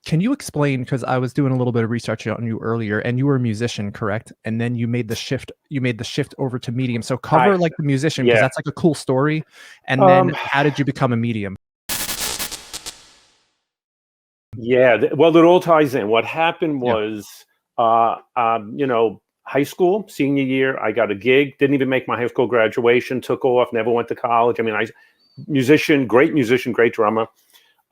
Can you explain, because I was doing a little bit of research on you earlier, and you were a musician, correct? And then you made the shift over to medium. So cover like the musician, because Yeah. that's like a cool story. And then how did you become a medium? Yeah, well, it all ties in. What happened was, high school, senior year, I got a gig, didn't even make my high school graduation, took off, never went to college. I mean, musician, great drummer.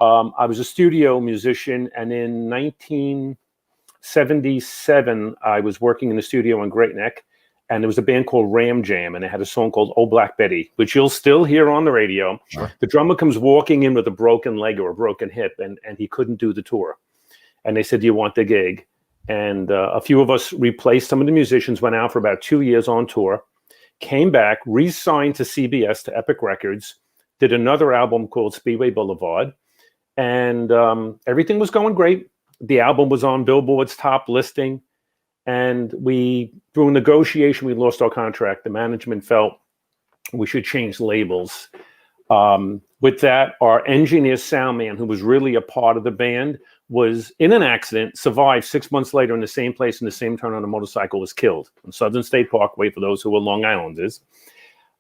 I was a studio musician, and in 1977, I was working in the studio in Great Neck, and there was a band called Ram Jam, and it had a song called "Oh Black Betty," which you'll still hear on the radio. Sure. The drummer comes walking in with a broken leg or a broken hip, and he couldn't do the tour. And they said, "Do you want the gig?" And a few of us replaced some of the musicians, went out for about 2 years on tour, came back, re-signed to CBS, to Epic Records, did another album called Speedway Boulevard, and everything was going great. The album was on Billboard's top listing, and through a negotiation, we lost our contract. The management felt we should change labels. With that, our engineer, sound man, who was really a part of the band, was in an accident, survived 6 months later in the same place, in the same turn on a motorcycle, was killed on Southern State Parkway, for those who are Long Islanders.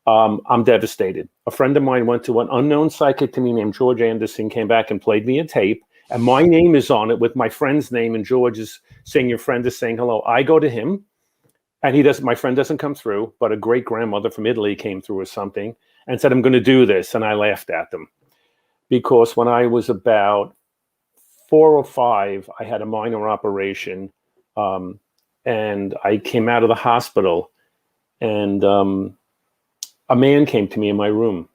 I'm devastated. A friend of mine went to an unknown psychic to me named George Anderson, came back and played me a tape, and my name is on it with my friend's name, and George is saying, your friend is saying hello. I go to him, and my friend doesn't come through, but a great-grandmother from Italy came through or something and said, I'm going to do this. And I laughed at them, because when I was about 4 or 5, I had a minor operation, and I came out of the hospital, and a man came to me in my room,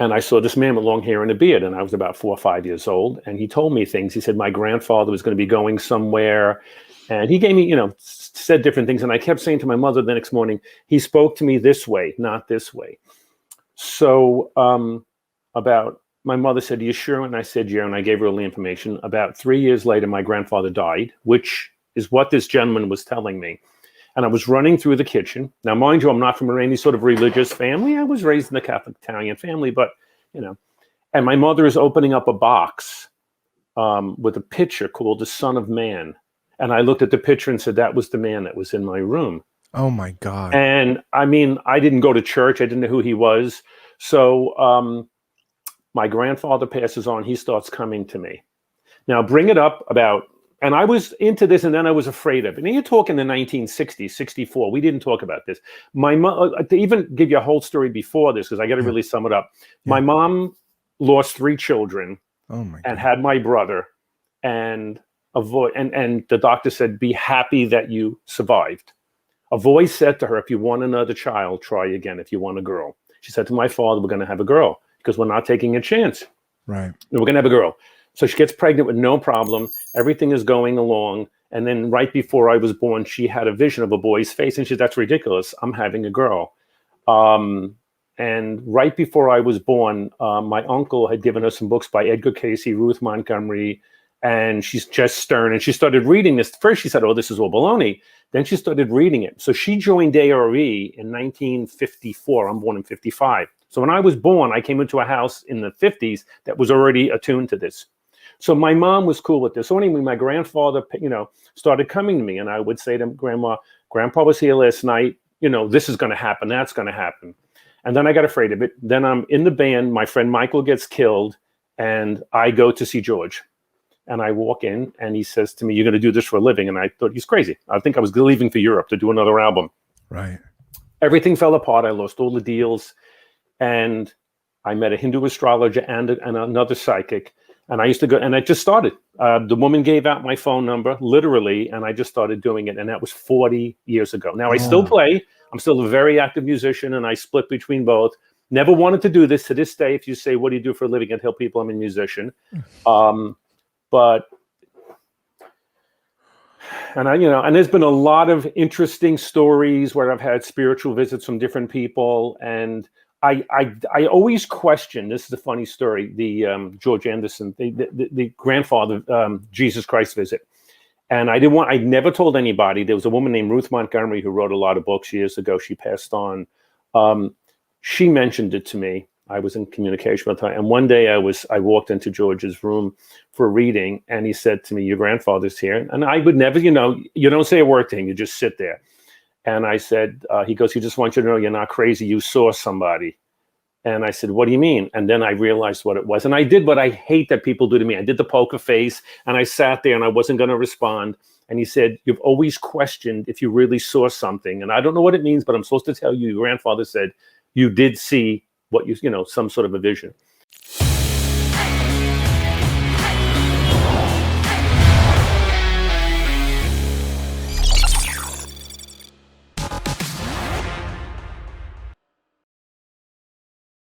and I saw this man with long hair and a beard, and I was about 4 or 5 years old, and he told me things. He said my grandfather was going to be going somewhere, and he gave me, said different things, and I kept saying to my mother the next morning, he spoke to me this way, not this way. So my mother said, are you sure? And I said, yeah, and I gave her all the information. About 3 years later, my grandfather died, which is what this gentleman was telling me. And I was running through the kitchen. Now, mind you, I'm not from any sort of religious family. I was raised in a Catholic Italian family, but, and my mother is opening up a box with a picture called The Son of Man. And I looked at the picture and said, that was the man that was in my room. Oh, my God. And I mean, I didn't go to church. I didn't know who he was. So my grandfather passes on. He starts coming to me. Now, bring it up about, and I was into this, and then I was afraid of it. And you're talking the 1960s, 64. We didn't talk about this. My mom, to even give you a whole story before this, because I got to really sum it up. Yeah. My mom lost 3 children and had my brother, and the doctor said, be happy that you survived. A voice said to her, if you want another child, try again. If you want a girl. She said to my father, we're going to have a girl, because we're not taking a chance. Right. We're going to have a girl. So she gets pregnant with no problem. Everything is going along. And then right before I was born, she had a vision of a boy's face. And she said, that's ridiculous. I'm having a girl. And right before I was born, my uncle had given her some books by Edgar Cayce, Ruth Montgomery. And she's just stern. And she started reading this. First, she said, oh, this is all baloney. Then she started reading it. So she joined ARE in 1954. I'm born in 55. So when I was born, I came into a house in the 50s that was already attuned to this. So my mom was cool with this. So anyway, my grandfather, started coming to me, and I would say to him, Grandpa was here last night. This is going to happen. That's going to happen. And then I got afraid of it. Then I'm in the band. My friend Michael gets killed, and I go to see George. And I walk in, and he says to me, you're going to do this for a living. And I thought he's crazy. I think I was leaving for Europe to do another album. Right. Everything fell apart. I lost all the deals. And I met a Hindu astrologer and another psychic. And I used to go, and I just started. The woman gave out my phone number, literally, and I just started doing it. And that was 40 years ago. Now, I still play. I'm still a very active musician, and I split between both. Never wanted to do this. To this day, if you say, what do you do for a living? I tell people I'm a musician. And there's been a lot of interesting stories where I've had spiritual visits from different people. And I always question, this is a funny story, the George Anderson, the grandfather, Jesus Christ visit. And I never told anybody. There was a woman named Ruth Montgomery who wrote a lot of books years ago. She passed on. She mentioned it to me. I was in communication with her. And one day I walked into George's room for a reading, and he said to me, "Your grandfather's here." And I would never, you don't say a word to him, you just sit there. And I said, he goes, "He just wants you to know you're not crazy. You saw somebody." And I said, "What do you mean?" And then I realized what it was. And I did what I hate that people do to me. I did the poker face, and I sat there and I wasn't going to respond. And he said, "You've always questioned if you really saw something. And I don't know what it means, but I'm supposed to tell you, your grandfather said you did see what some sort of a vision."